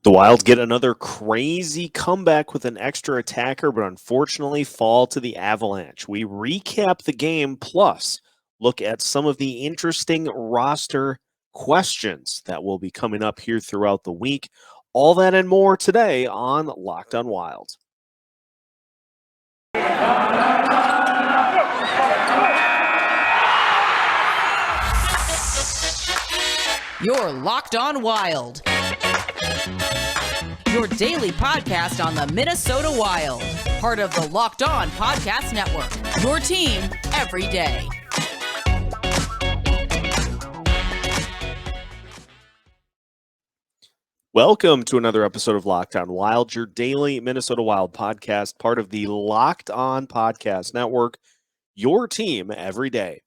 The Wild get another crazy comeback with an extra attacker, but unfortunately fall to the Avalanche. We recap the game, plus look at some of the interesting roster questions that will be coming up here throughout the week. All that and more today on Locked on Wild. You're Locked on Wild, your daily podcast on the Minnesota Wild, part of the Locked On Podcast Network, your team every day. Welcome to another episode of Locked on Wild, your daily Minnesota Wild podcast, part of the Locked On Podcast Network, your team every day.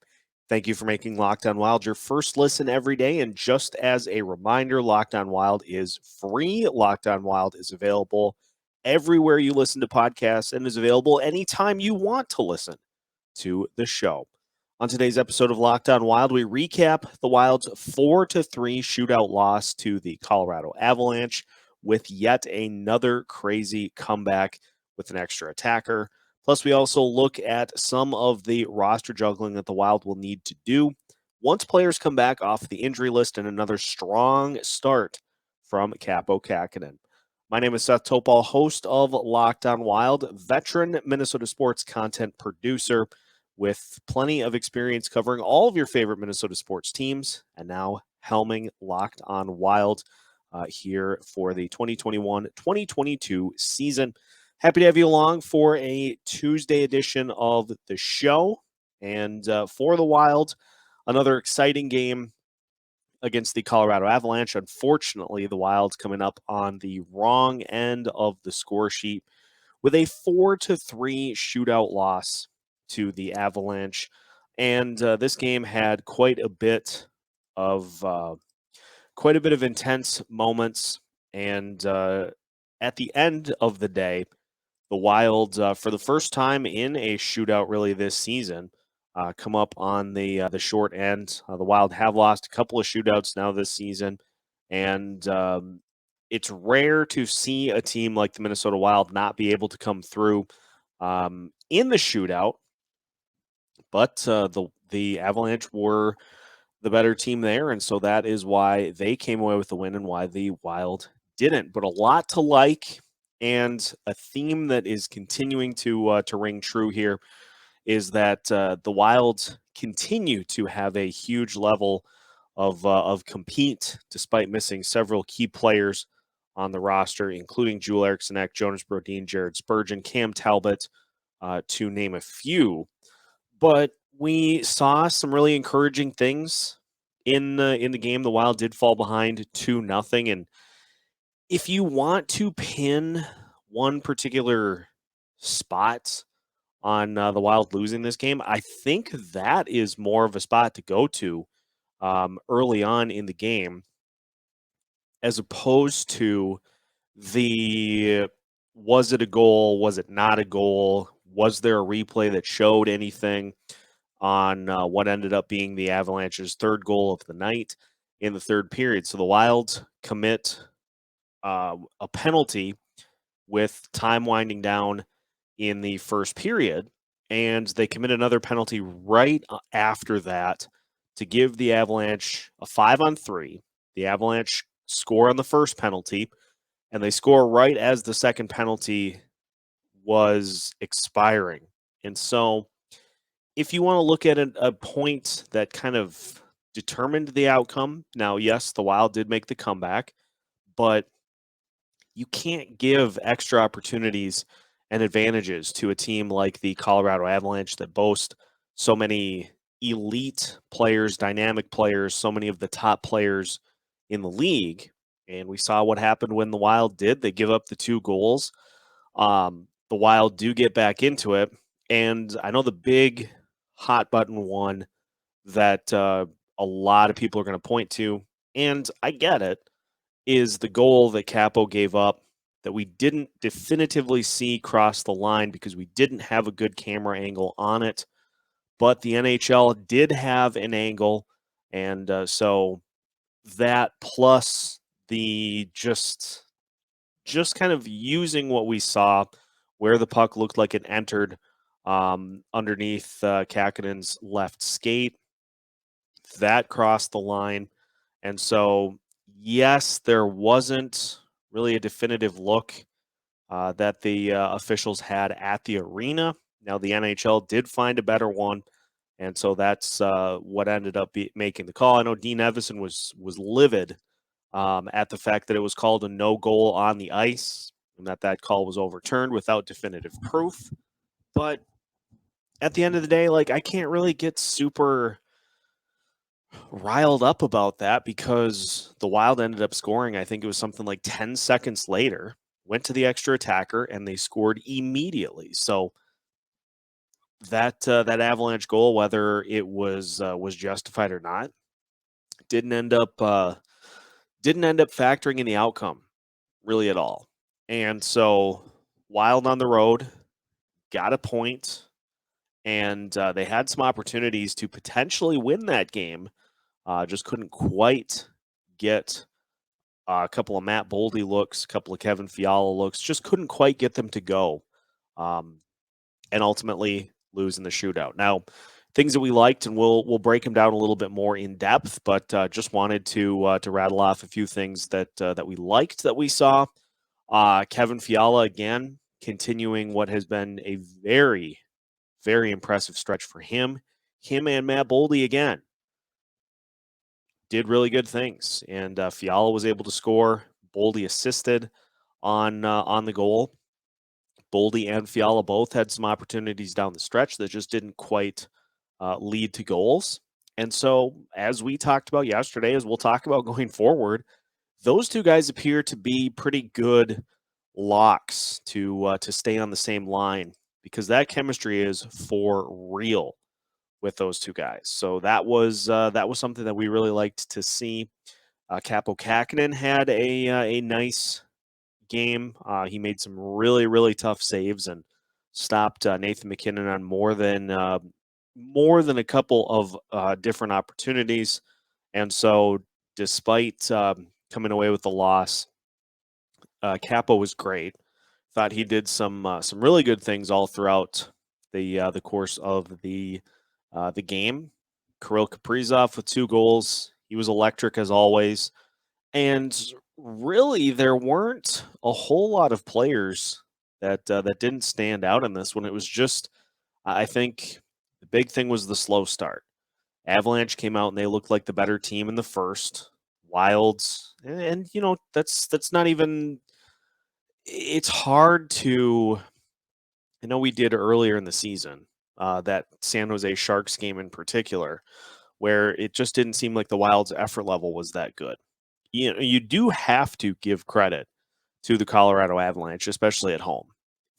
Thank you for making Locked on Wild your first listen every day. And just as a reminder, Locked on Wild is free. Locked on Wild is available everywhere you listen to podcasts and is available anytime you want to listen to the show. On today's episode of Locked on Wild, we recap the Wild's 4-3 shootout loss to the Colorado Avalanche with yet another crazy comeback with an extra attacker. Plus, we also look at some of the roster juggling that the Wild will need to do once players come back off the injury list, and another strong start from Kaapo Kahkonen. My name is Seth Topal, host of Locked on Wild, veteran Minnesota sports content producer with plenty of experience covering all of your favorite Minnesota sports teams, and now helming Locked on Wild here for the 2021-2022 season. Happy to have you along for a Tuesday edition of the show. And for the Wild, another exciting game against the Colorado Avalanche. Unfortunately, the Wild's coming up on the wrong end of the score sheet with a 4-3 shootout loss to the Avalanche. And this game had quite a bit of intense moments. And at the end of the day, the Wild, for the first time in a shootout really this season, come up on the short end. The Wild have lost a couple of shootouts now this season, and it's rare to see a team like the Minnesota Wild not be able to come through in the shootout. But the Avalanche were the better team there, and so that is why they came away with the win and why the Wild didn't. But a lot to like. And a theme that is continuing to ring true here is that the Wild continue to have a huge level of compete, despite missing several key players on the roster, including Joel Eriksson Ek, Jonas Brodin, Jared Spurgeon, Cam Talbot, to name a few. But we saw some really encouraging things in the game. The Wild did fall behind 2-0, and if you want to pin one particular spot on the Wild losing this game, I think that is more of a spot to go to early on in the game, as opposed to the was it a goal, was it not a goal, was there a replay that showed anything on what ended up being the Avalanche's third goal of the night in the third period. So the Wild commit a penalty with time winding down in the first period, and they commit another penalty right after that to give the Avalanche a 5-on-3. The Avalanche score on the first penalty, and they score right as the second penalty was expiring. And so if you want to look at a point that kind of determined the outcome, now, yes, the Wild did make the comeback, but you can't give extra opportunities and advantages to a team like the Colorado Avalanche that boast so many elite players, dynamic players, so many of the top players in the league. And we saw what happened when the Wild did. They give up the 2 goals. The Wild do get back into it. And I know the big hot button one that a lot of people are going to point to, and I get it, is the goal that Kaapo gave up that we didn't definitively see cross the line because we didn't have a good camera angle on it. But the NHL did have an angle, and so that plus the just just kind of using what we saw, where the puck looked like it entered underneath Kahkonen's left skate. That crossed the line. And so, yes, there wasn't really a definitive look that the officials had at the arena. Now, the NHL did find a better one. And so that's what ended up making the call. I know Dean Evison was livid at the fact that it was called a no goal on the ice and that call was overturned without definitive proof. But at the end of the day, like, I can't really get super riled up about that because the Wild ended up scoring. I think it was something like 10 seconds later, went to the extra attacker, and they scored immediately. So that Avalanche goal, whether it was justified or not, didn't end up factoring in the outcome really at all. And so Wild on the road got a point, and they had some opportunities to potentially win that game. Just couldn't quite get a couple of Matt Boldy looks, a couple of Kevin Fiala looks, just couldn't quite get them to go, and ultimately lose in the shootout. Now, things that we liked, and we'll break them down a little bit more in depth, but just wanted to rattle off a few things that we liked that we saw. Kevin Fiala again continuing what has been a very, very impressive stretch for him. Him and Matt Boldy again did really good things, and Fiala was able to score. Boldy assisted on the goal. Boldy and Fiala both had some opportunities down the stretch that just didn't quite lead to goals. And so, as we talked about yesterday, as we'll talk about going forward, those two guys appear to be pretty good locks to stay on the same line because that chemistry is for real with those two guys. So that was something that we really liked to see. Kaapo Kahkonen had a nice game. He made some really, really tough saves and stopped Nathan McKinnon on more than a couple of different opportunities. And so, despite coming away with the loss, Kaapo was great. Thought he did some really good things all throughout the course of the game. Kirill Kaprizov with 2 goals. He was electric as always. And really, there weren't a whole lot of players that didn't stand out in this one. It was just, I think, the big thing was the slow start. Avalanche came out and they looked like the better team in the first. Wilds, and you know that's not even. It's hard to. I know we did earlier in the season that San Jose Sharks game in particular, where it just didn't seem like the Wild's effort level was that good. You know, you do have to give credit to the Colorado Avalanche, especially at home.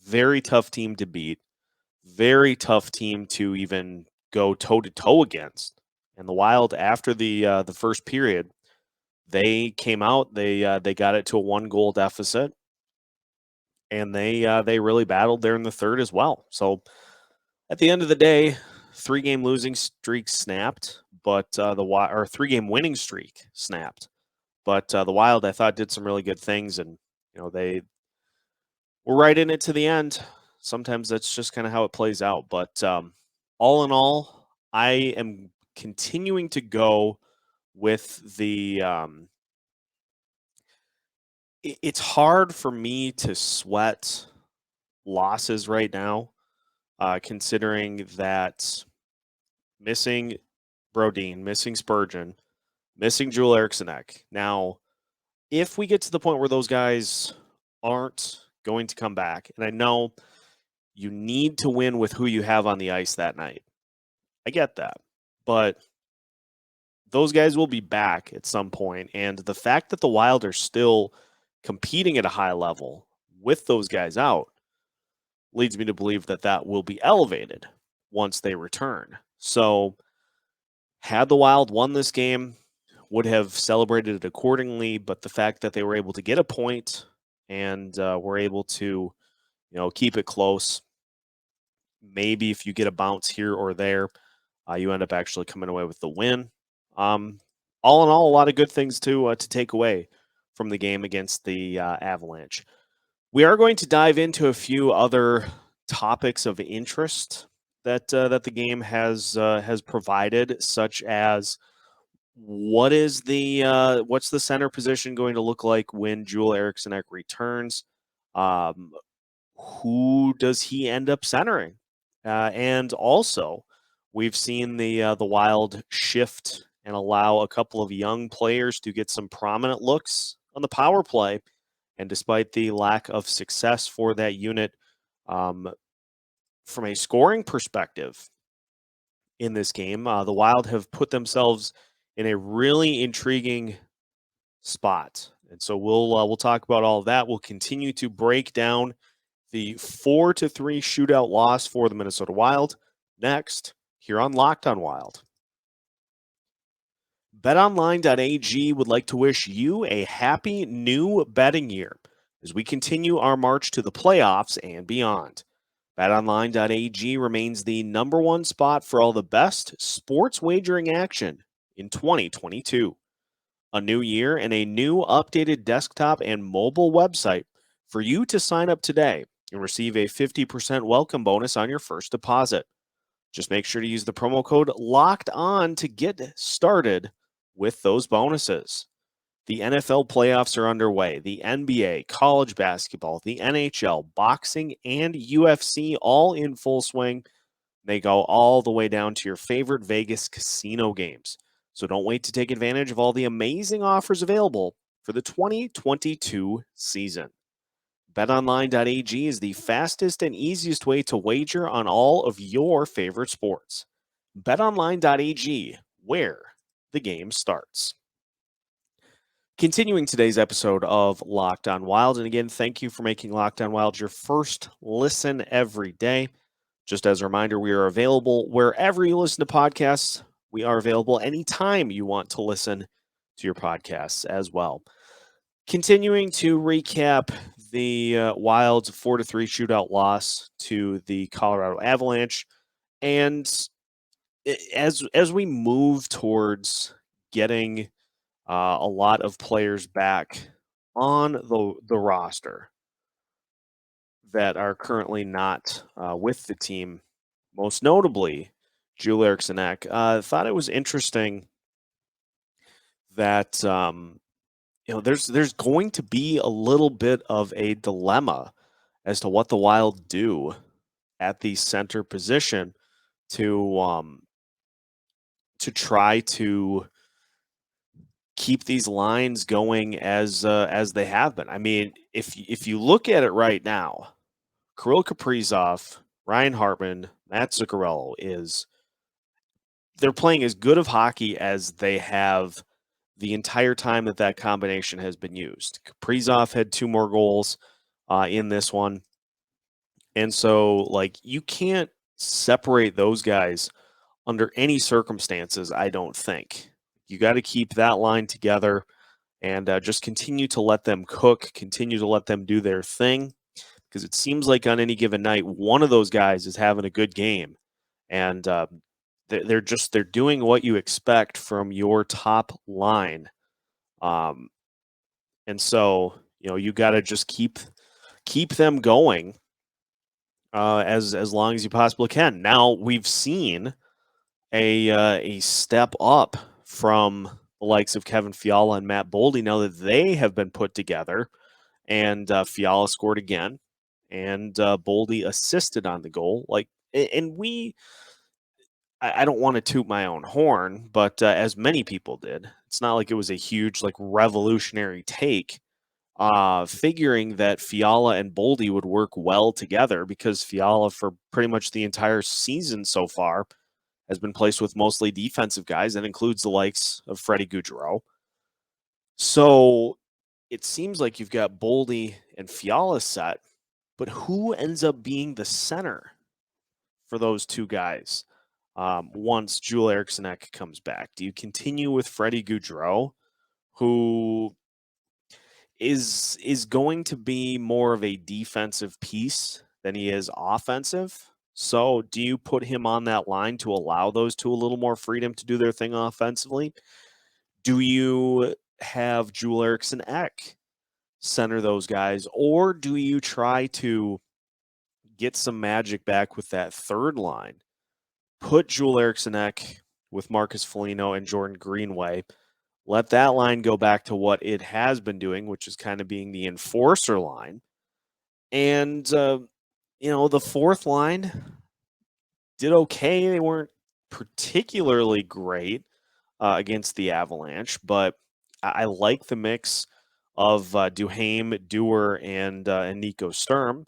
Very tough team to beat, very tough team to even go toe to toe against. And the Wild, after the first period, they came out, they got it to a 1-goal deficit, and they really battled there in the third as well. So at the end of the day, 3-game losing streak snapped, but the 3-game winning streak snapped. But the Wild, I thought, did some really good things, and you know they were right in it to the end. Sometimes that's just kind of how it plays out. But all in all, I am continuing to go with the. It's hard for me to sweat losses right now, considering that missing Brodin, missing Spurgeon, missing Joel Eriksson Ek. Now, if we get to the point where those guys aren't going to come back, and I know you need to win with who you have on the ice that night. I get that. But those guys will be back at some point, and the fact that the Wild are still competing at a high level with those guys out leads me to believe that that will be elevated once they return. So had the Wild won this game, would have celebrated it accordingly, but the fact that they were able to get a point and were able to, keep it close, maybe if you get a bounce here or there, you end up actually coming away with the win. All in all, a lot of good things to take away from the game against the Avalanche. We are going to dive into a few other topics of interest that the game has provided, such as what's the center position going to look like when Joel Eriksson Ek returns? Who does he end up centering? And also, we've seen the Wild shift and allow a couple of young players to get some prominent looks on the power play. And despite the lack of success for that unit, from a scoring perspective in this game, the Wild have put themselves in a really intriguing spot. And so we'll talk about all of that. We'll continue to break down the 4-3 shootout loss for the Minnesota Wild next here on Locked on Wild. BetOnline.ag would like to wish you a happy new betting year as we continue our march to the playoffs and beyond. BetOnline.ag remains the number one spot for all the best sports wagering action in 2022. A new year and a new updated desktop and mobile website for you to sign up today and receive a 50% welcome bonus on your first deposit. Just make sure to use the promo code LOCKEDON to get started with those bonuses. The NFL playoffs are underway. The NBA, college basketball, the NHL, boxing, and UFC all in full swing. They go all the way down to your favorite Vegas casino games. So don't wait to take advantage of all the amazing offers available for the 2022 season. BetOnline.ag is the fastest and easiest way to wager on all of your favorite sports. BetOnline.ag, where the game starts. Continuing today's episode of Locked on Wild, and again, thank you for making Locked on Wild your first listen every day. Just as a reminder, we are available wherever you listen to podcasts. We are available anytime you want to listen to your podcasts as well. Continuing to recap the Wild's 4-3 shootout loss to the Colorado Avalanche, and as we move towards getting a lot of players back on the roster that are currently not with the team, most notably Joel Eriksson Ek, thought it was interesting that there's going to be a little bit of a dilemma as to what the Wild do at the center position to try to keep these lines going as they have been. I mean, if you look at it right now, Kirill Kaprizov, Ryan Hartman, Matt Zuccarello they're playing as good of hockey as they have the entire time that combination has been used. Kaprizov had 2 more goals in this one. And so, you can't separate those guys under any circumstances, I don't think. You got to keep that line together and just continue to let them cook, continue to let them do their thing, because it seems like on any given night, one of those guys is having a good game. And they're doing what you expect from your top line. And so, you got to just keep them going as long as you possibly can. Now, we've seen a step up from the likes of Kevin Fiala and Matt Boldy now that they have been put together, and Fiala scored again, and Boldy assisted on the goal. I don't want to toot my own horn, but as many people did, it's not like it was a huge, revolutionary take, figuring that Fiala and Boldy would work well together, because Fiala, for pretty much the entire season so far, has been placed with mostly defensive guys. That includes the likes of Freddie Gaudreau. So it seems like you've got Boldy and Fiala set, but who ends up being the center for those two guys once Joel Eriksson Ek comes back? Do you continue with Freddie Gaudreau, who is going to be more of a defensive piece than he is offensive? So do you put him on that line to allow those two a little more freedom to do their thing offensively? Do you have Joel Eriksson Ek center those guys, or do you try to get some magic back with that third line? Put Joel Eriksson Ek with Marcus Foligno and Jordan Greenway. Let that line go back to what it has been doing, which is kind of being the enforcer line. And, the fourth line did okay. They weren't particularly great against the Avalanche, but I like the mix of Duhaime, Dewar, and Nico Sturm.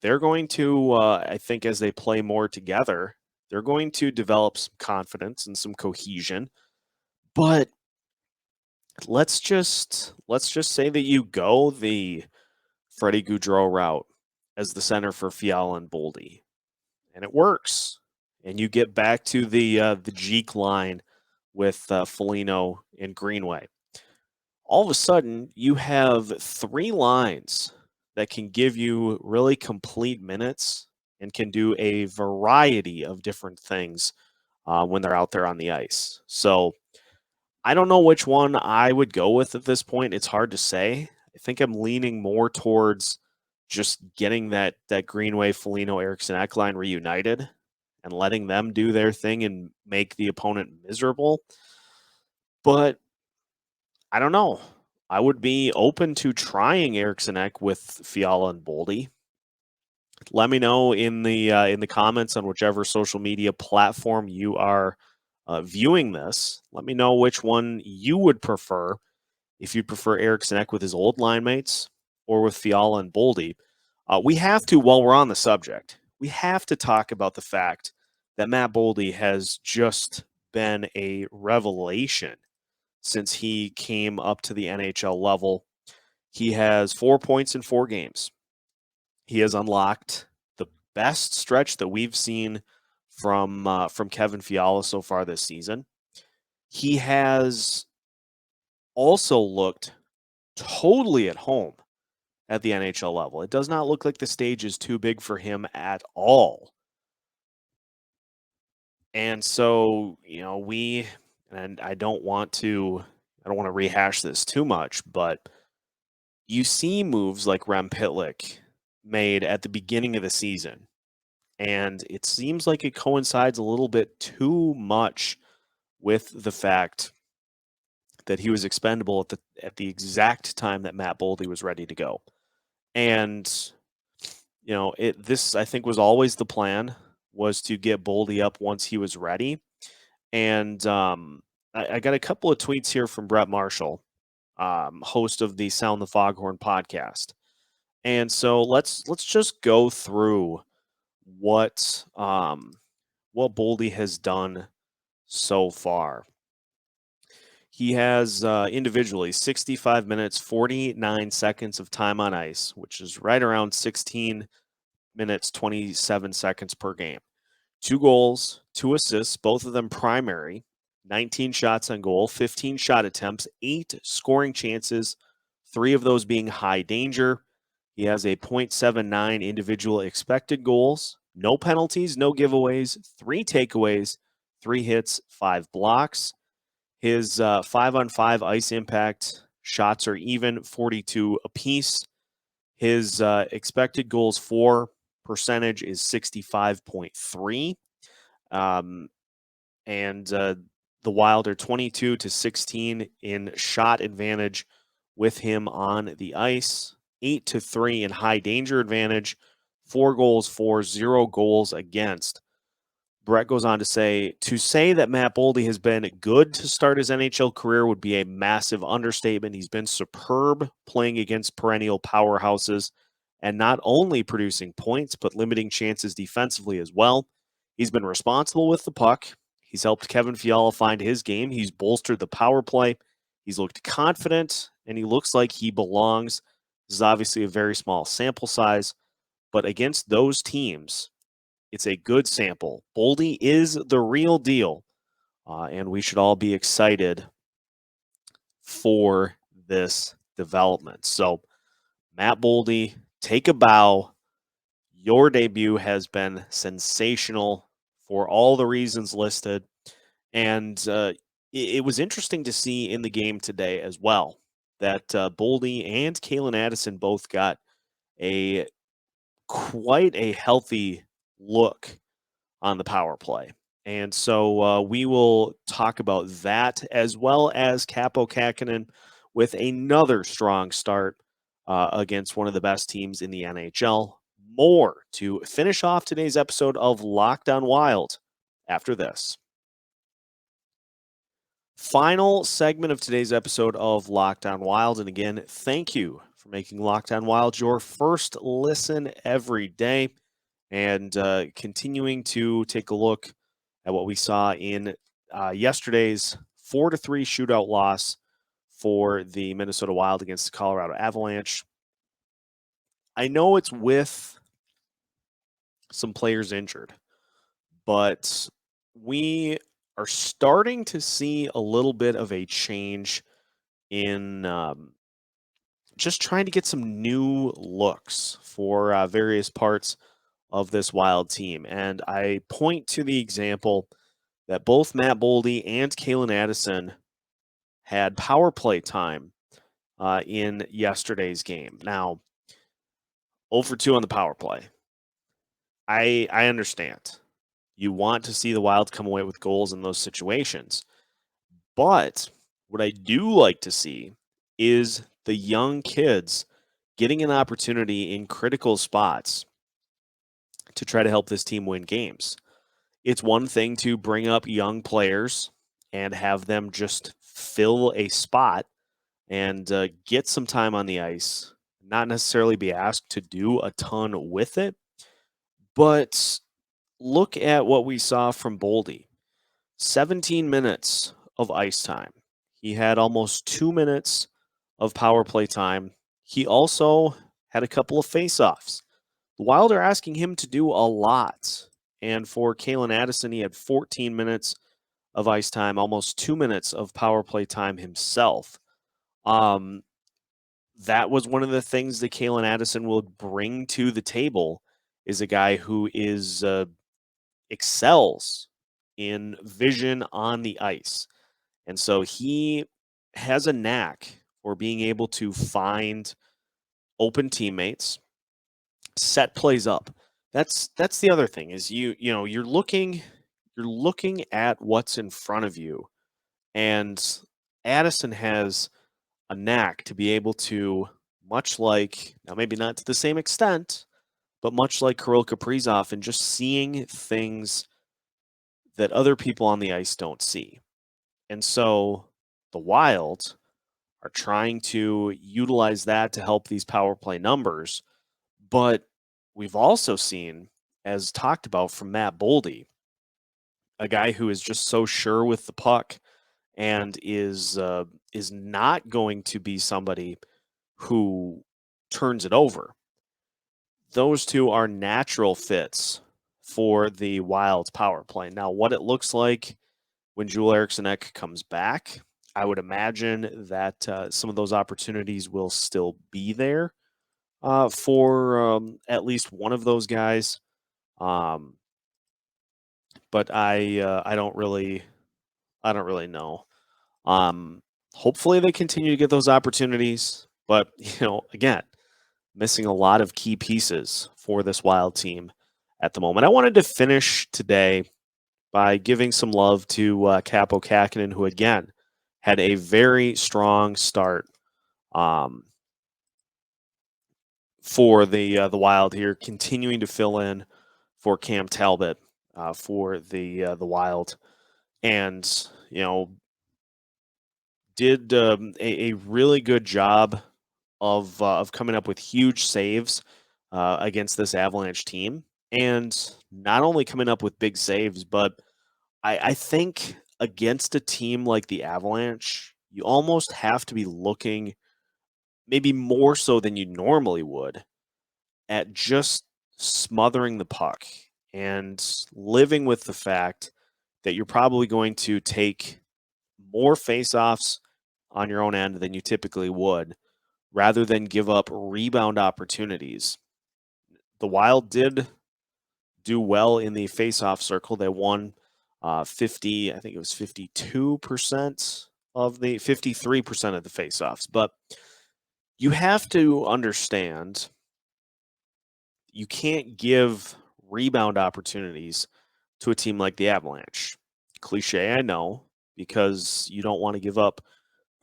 They're going to, I think, as they play more together, they're going to develop some confidence and some cohesion. But let's just say that you go the Freddie Gaudreau route as the center for Fiala and Boldy, and it works. And you get back to the Jeek line with Foligno and Greenway. All of a sudden, you have three lines that can give you really complete minutes and can do a variety of different things when they're out there on the ice. So I don't know which one I would go with at this point. It's hard to say. I think I'm leaning more towards just getting that Greenway, Foligno, Eriksson Ek line reunited and letting them do their thing and make the opponent miserable. But I don't know. I would be open to trying Eriksson Ek with Fiala and Boldy. Let me know in the comments on whichever social media platform you are viewing this. Let me know which one you would prefer. If you prefer Eriksson Ek with his old line mates or with Fiala and Boldy. We have to, while we're on the subject, we have to talk about the fact that Matt Boldy has just been a revelation since he came up to the NHL level. He has 4 points in 4 games. He has unlocked the best stretch that we've seen from Kevin Fiala so far this season. He has also looked totally at home at the NHL level. It does not look like the stage is too big for him at all. And so, I don't want to rehash this too much, but you see moves like Rem Pitlick made at the beginning of the season, and it seems like it coincides a little bit too much with the fact that he was expendable at the exact time that Matt Boldy was ready to go. And this I think was always the plan, was to get Boldy up once he was ready. And I got a couple of tweets here from Brett Marshall, host of the Sound the Foghorn podcast. And so let's just go through what Boldy has done so far. He has individually 65 minutes, 49 seconds of time on ice, which is right around 16 minutes, 27 seconds per game. 2 goals, 2 assists, both of them primary, 19 shots on goal, 15 shot attempts, 8 scoring chances, 3 of those being high danger. He has a .79 individual expected goals, no penalties, no giveaways, 3 takeaways, 3 hits, 5 blocks. His 5-on-5 ice impact shots are even, 42 apiece. His expected goals for percentage is 65.3. And the Wild are 22-16 in shot advantage with him on the ice, 8-3 in high danger advantage, 4 goals for, 0 goals against. Brett goes on to say that Matt Boldy has been good to start his NHL career would be a massive understatement. He's been superb playing against perennial powerhouses and not only producing points, but limiting chances defensively as well. He's been responsible with the puck. He's helped Kevin Fiala find his game. He's bolstered the power play. He's looked confident, and he looks like he belongs. This is obviously a very small sample size, but against those teams, it's a good sample. Boldy is the real deal, and we should all be excited for this development. So, Matt Boldy, take a bow. Your debut has been sensational for all the reasons listed, and it was interesting to see in the game today as well. that Boldy and Calen Addison both got a quite a healthy look on the power play. And so we will talk about that as well as Kaapo Kahkonen with another strong start against one of the best teams in the NHL. More to finish off today's episode of Locked On Wild after this. Final segment of today's episode of Locked On Wild. And again, thank you for making Locked On Wild your first listen every day and continuing to take a look at what we saw in yesterday's 4-3 shootout loss for the Minnesota Wild against the Colorado Avalanche. I know it's with some players injured, but we are starting to see a little bit of a change in just trying to get some new looks for various parts of this Wild team. And I point to the example that both Matt Boldy and Calen Addison had power play time in yesterday's game. Now, 0 for 2 on the power play. I understand. You want to see the Wild come away with goals in those situations. But what I do like to see is the young kids getting an opportunity in critical spots to try to help this team win games. It's one thing to bring up young players and have them just fill a spot and get some time on the ice, not necessarily be asked to do a ton with it. But look at what we saw from Boldy. 17 minutes of ice time. He had almost 2 minutes of power play time. He also had a couple of face-offs. The Wild are asking him to do a lot. And for Calen Addison, he had 14 minutes of ice time, almost 2 minutes of power play time himself. That was one of the things that Calen Addison will bring to the table, is a guy who is excels in vision on the ice. And so he has a knack for being able to find open teammates, set plays up. That's the other thing, is you're looking at what's in front of you. And Addison has a knack to be able to, much like, now maybe not to the same extent, but much like Kirill Kaprizov, and just seeing things that other people on the ice don't see. And so the Wild are trying to utilize that to help these power play numbers. But we've also seen, as talked about from Matt Boldy, a guy who is just so sure with the puck and is not going to be somebody who turns it over. Those two are natural fits for the Wild's power play. Now, what it looks like when Joel Eriksson Ek comes back, I would imagine that some of those opportunities will still be there for at least one of those guys. But I don't really know. Hopefully they continue to get those opportunities, but again, missing a lot of key pieces for this Wild team at the moment. I wanted to finish today by giving some love to Kaapo Kahkonen, who again had a very strong start for the Wild here, continuing to fill in for Cam Talbot for the Wild, and did a really good job of coming up with huge saves against this Avalanche team, and not only coming up with big saves, but I think against a team like the Avalanche, you almost have to be looking, maybe more so than you normally would, at just smothering the puck and living with the fact that you're probably going to take more faceoffs on your own end than you typically would, rather than give up rebound opportunities. The Wild did do well in the faceoff circle. They won 50, I think it was 52% of the 53% of the faceoffs. But you have to understand you can't give rebound opportunities to a team like the Avalanche. Cliche, I know, because you don't want to give up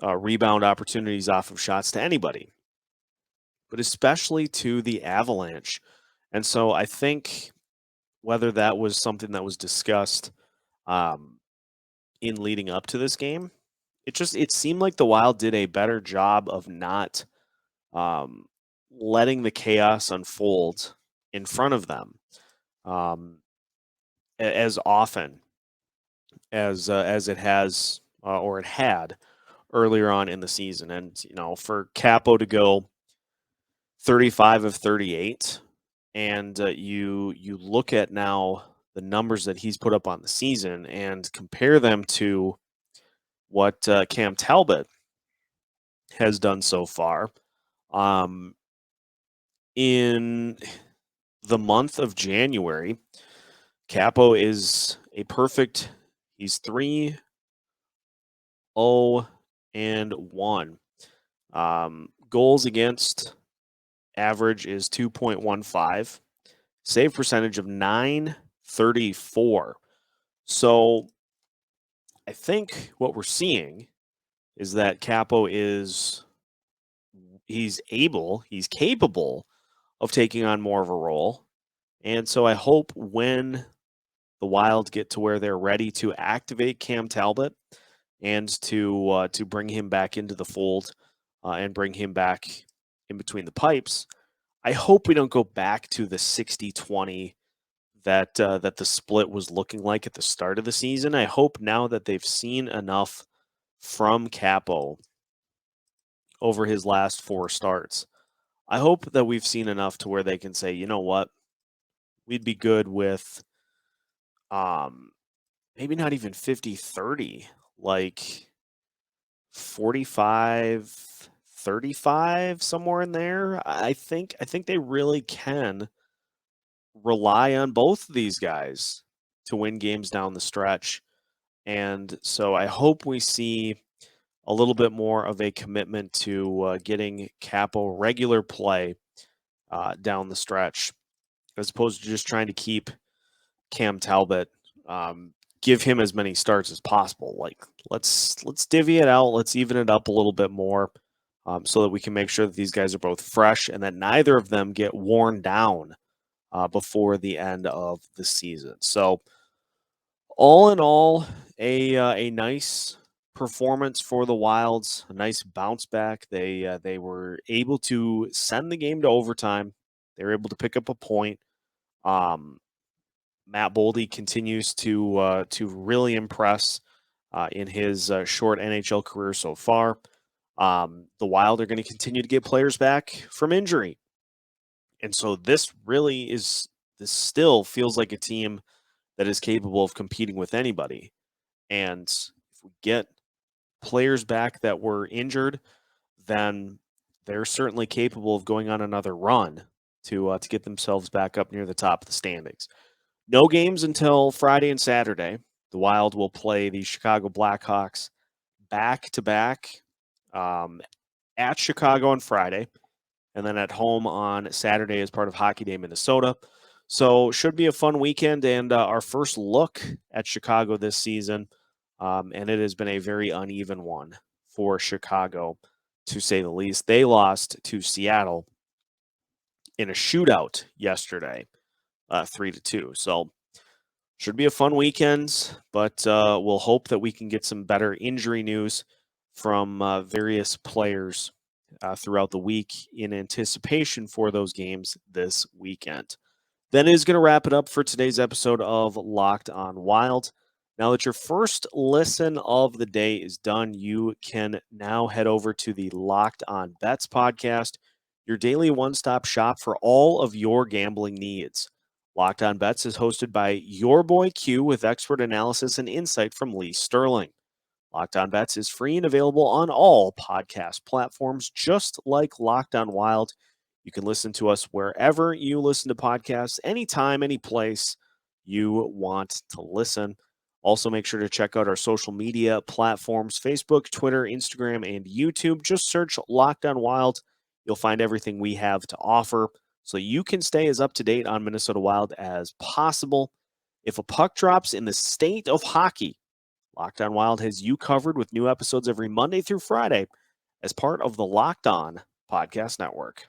rebound opportunities off of shots to anybody, but especially to the Avalanche. And so I think whether that was something that was discussed um, in leading up to this game, it seemed like the Wild did a better job of not um, letting the chaos unfold in front of them um, as often as it has or it had earlier on in the season. And for Kaapo to go 35 of 38, and you look at now the numbers that he's put up on the season and compare them to what Cam Talbot has done so far. In the month of January, Kaapo is a perfect. He's 3-0-1. Goals against average is 2.15. Save percentage of 934. So I think what we're seeing is that Kaapo he's capable of taking on more of a role. And so I hope when the Wild get to where they're ready to activate Cam Talbot and to bring him back into the fold and bring him back in between the pipes, I hope we don't go back to the 60-20 that the split was looking like at the start of the season. I hope now that they've seen enough from Kaapo over his last 4 starts, I hope that we've seen enough to where they can say, you know what, we'd be good with maybe not even 50-30, like 45-35, somewhere in there. I think they really can rely on both of these guys to win games down the stretch. And so I hope we see a little bit more of a commitment to getting Kaapo regular play down the stretch, as opposed to just trying to keep Cam Talbot, give him as many starts as possible. Like let's divvy it out, let's even it up a little bit more, so that we can make sure that these guys are both fresh and that neither of them get worn down before the end of the season. So all in all, a nice performance for the Wilds, a nice bounce back. They were able to send the game to overtime. They were able to pick up a point. Matt Boldy continues to really impress in his short NHL career so far. The Wild are going to continue to get players back from injury, and so this still feels like a team that is capable of competing with anybody. And if we get players back that were injured, then they're certainly capable of going on another run to get themselves back up near the top of the standings. No games until Friday and Saturday. The Wild will play the Chicago Blackhawks back-to-back at Chicago on Friday, and then at home on Saturday as part of Hockey Day Minnesota. So should be a fun weekend and our first look at Chicago this season. And it has been a very uneven one for Chicago, to say the least. They lost to Seattle in a shootout yesterday, 3-2. So should be a fun weekend, but we'll hope that we can get some better injury news from various players throughout the week in anticipation for those games this weekend. That is going to wrap it up for today's episode of Locked on Wild. Now that your first listen of the day is done, you can now head over to the Locked on Bets podcast, your daily one-stop shop for all of your gambling needs. Locked on Bets is hosted by your boy Q with expert analysis and insight from Lee Sterling. Locked on Bets is free and available on all podcast platforms, just like Locked on Wild. You can listen to us wherever you listen to podcasts, anytime, any place you want to listen. Also, make sure to check out our social media platforms: Facebook, Twitter, Instagram, and YouTube. Just search Locked On Wild. You'll find everything we have to offer so you can stay as up to date on Minnesota Wild as possible. If a puck drops in the state of hockey, Locked On Wild has you covered with new episodes every Monday through Friday as part of the Locked On Podcast Network.